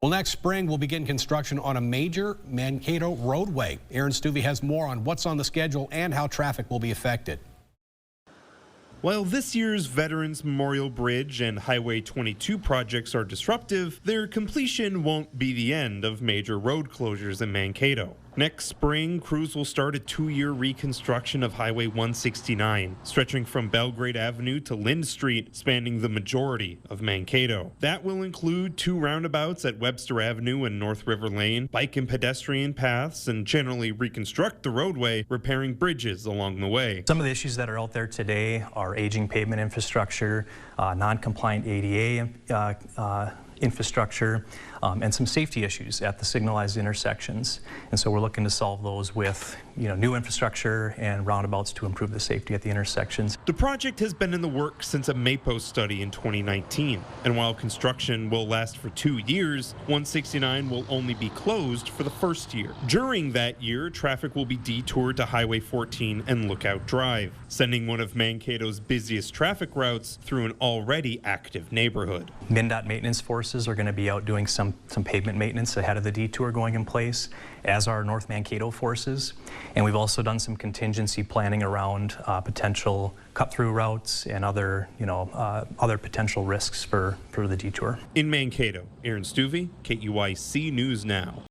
Well, next spring, we'll begin construction on a major Mankato roadway. Aaron Stuvey has more on what's on the schedule and how traffic will be affected. While this year's Veterans Memorial Bridge and Highway 22 projects are disruptive, their completion won't be the end of major road closures in Mankato. Next spring, crews will start a 2-year reconstruction of Highway 169, stretching from Belgrade Avenue to Lind Street, spanning the majority of Mankato. That will include 2 roundabouts at Webster Avenue and North River Lane, bike and pedestrian paths, and generally reconstruct the roadway, repairing bridges along the way. Some of the issues that are out there today are aging pavement infrastructure, non-compliant ADA infrastructure, and some safety issues at the signalized intersections. And so we're looking to solve those with new infrastructure and roundabouts to improve the safety at the intersections. The project has been in the works since a MAPO study in 2019. And while construction will last for 2 years, 169 will only be closed for the first year. During that year, traffic will be detoured to Highway 14 and Lookout Drive, sending one of Mankato's busiest traffic routes through an already active neighborhood. MnDOT maintenance forces are going to be out doing some pavement maintenance ahead of the detour going in place, as are North Mankato forces. And we've also done some contingency planning around potential cut-through routes and other potential risks for the detour. In Mankato, Aaron Stuvey, KUIC News Now.